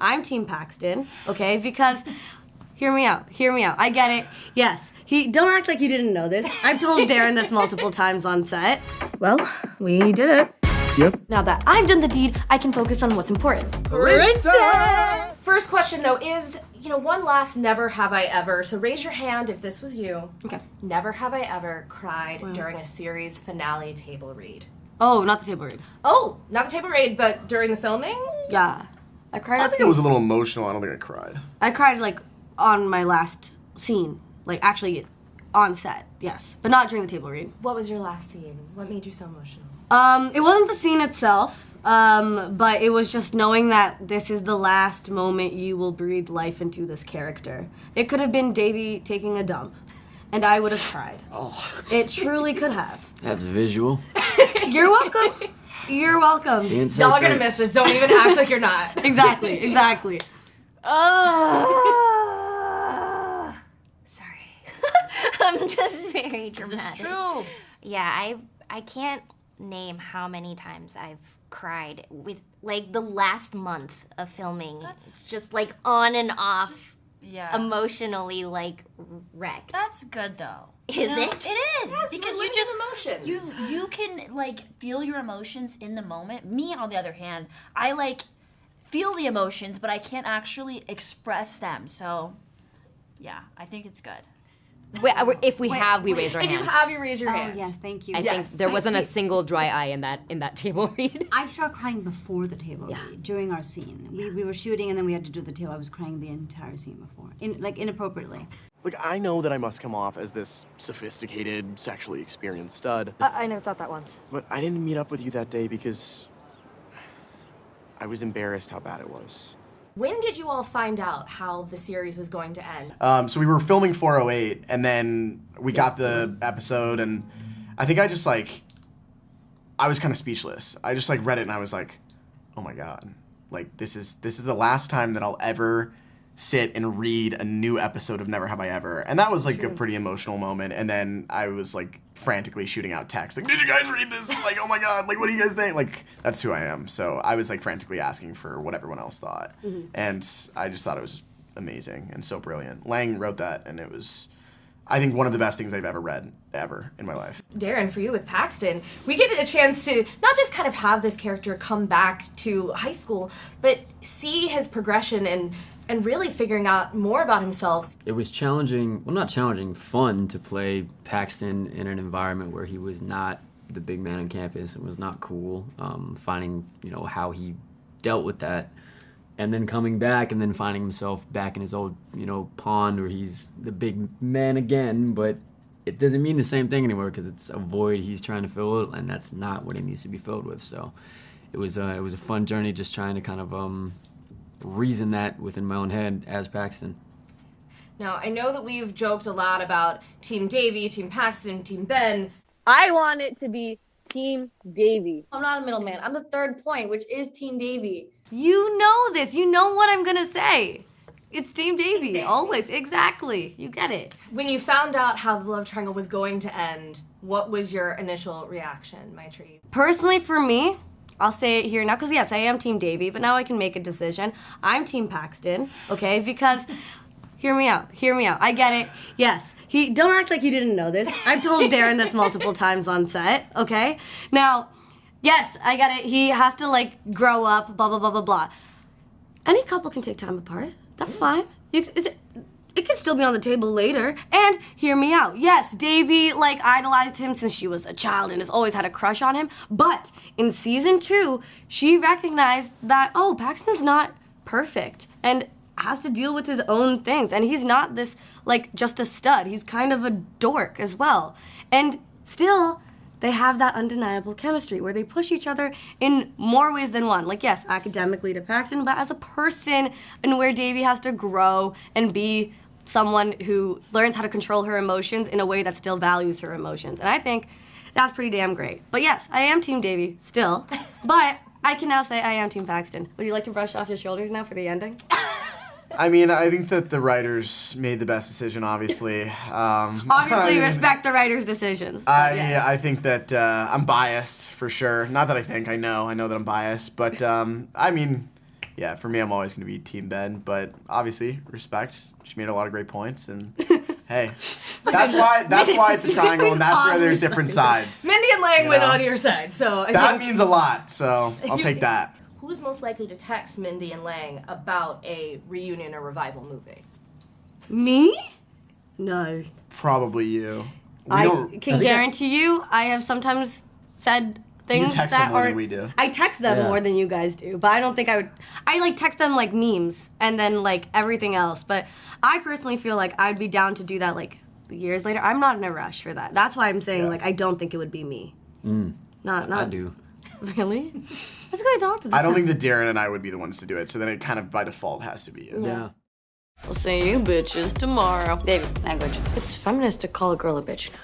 I'm Team Paxton, okay? Because, hear me out. I get it. Yes. Don't act like you didn't know this. I've told Darren this multiple times on set. Well, we did it. Yep. Now that I've done the deed, I can focus on what's important. First question, though, is, one last never have I ever. So raise your hand if this was you. Okay. Never have I ever cried during a series finale table read. Oh, not the table read. Oh, not the table read, but during the filming? Yeah. I cried. I think it was a little emotional. I don't think I cried. I cried, on my last scene. Actually, on set, yes. But not during the table read. What was your last scene? What made you so emotional? It wasn't the scene itself, but it was just knowing that this is the last moment you will breathe life into this character. It could have been Devi taking a dump, and I would have cried. Oh. It truly could have. That's visual. You're welcome. You're welcome. Y'all are gonna miss this. Don't even act like you're not. Exactly. Sorry. I'm just very dramatic. This is true. Yeah, I can't name how many times I've cried with the last month of filming. Just on and off. Yeah. Emotionally wrecked. That's good though. Is it? It is. Yes, because we're you just emotions. you can feel your emotions in the moment. Me on the other hand, I feel the emotions, but I can't actually express them. So yeah, I think it's good. If we have, we raise our hand. If you have, you raise your hand. Yes, thank you. I think there wasn't a single dry eye in that table read. I started crying before the table read, during our scene. We were shooting and then we had to do the table. I was crying the entire scene before, inappropriately. Look, I know that I must come off as this sophisticated, sexually experienced stud. I never thought that once. But I didn't meet up with you that day because I was embarrassed how bad it was. When did you all find out how the series was going to end? So we were filming 408, and then we got the episode, and I think I just I was kind of speechless. I just read it, and I was like, oh my God. This is the last time that I'll ever sit and read a new episode of Never Have I Ever. And that was a pretty emotional moment. And then I was frantically shooting out texts. Did you guys read this? Oh my God, what do you guys think? That's who I am. So I was frantically asking for what everyone else thought. Mm-hmm. And I just thought it was amazing and so brilliant. Lang wrote that, and it was, I think, one of the best things I've ever read, ever, in my life. Darren, for you with Paxton, we get a chance to not just kind of have this character come back to high school, but see his progression and really figuring out more about himself. It was challenging, well, not challenging, fun to play Paxton in an environment where he was not the big man on campus. It was not cool. Finding, how he dealt with that, and then coming back and then finding himself back in his old, pond where he's the big man again, but it doesn't mean the same thing anymore because it's a void he's trying to fill, and that's not what he needs to be filled with. So it was a fun journey, just trying to kind of reason that within my own head as Paxton. Now, I know that we've joked a lot about Team Devi, Team Paxton, Team Ben. I want it to be Team Devi. I'm not a middleman. I'm the third point, which is Team Devi. You know this. You know what I'm gonna say. It's Team Devi, always. Exactly. You get it. When you found out how the love triangle was going to end, what was your initial reaction, Maitreyi? Personally, for me, I'll say it here now, because yes, I am Team Devi, but now I can make a decision. I'm Team Paxton, okay? Because, hear me out. I get it. Yes, don't act like you didn't know this. I've told Darren this multiple times on set, okay? Now, yes, I get it. He has to, grow up, blah, blah, blah, blah, blah. Any couple can take time apart. That's fine. It can still be on the table later. And hear me out. Yes, Devi, idolized him since she was a child and has always had a crush on him. But in season 2, she recognized that, Paxton's not perfect and has to deal with his own things. And he's not this, just a stud. He's kind of a dork as well. And still, they have that undeniable chemistry where they push each other in more ways than one. Yes, academically to Paxton, but as a person, and where Devi has to grow and be someone who learns how to control her emotions in a way that still values her emotions. And I think that's pretty damn great. But yes, I am Team Devi still, but I can now say I am Team Paxton. Would you like to brush off your shoulders now for the ending? I mean, I think that the writers made the best decision, obviously. Obviously, respect the writers' decisions. I think that I'm biased, for sure. Not that I know that I'm biased, but, yeah, for me, I'm always going to be Team Ben, but obviously, respect. She made a lot of great points, and hey, that's why it's a triangle, and that's where there's different sides. Mindy and Lang went know? on your side, so I That think means a lot, so I'll take that. who's most likely to text Mindy and Lang about a reunion or revival movie? Me? No. Probably you. I can guarantee you, I have sometimes said things text that them more are. than we do. I text them more than you guys do, but I don't think I would. I like text them like memes and then like everything else. But I personally feel like I'd be down to do that like years later. I'm not in a rush for that. That's why I'm saying like I don't think it would be me. Not. I do. Really? Let's go talk to them. I don't think that Darren and I would be the ones to do it, so then it kind of by default has to be you. Yeah. We'll see you bitches tomorrow. Baby, language. It's feminist to call a girl a bitch now.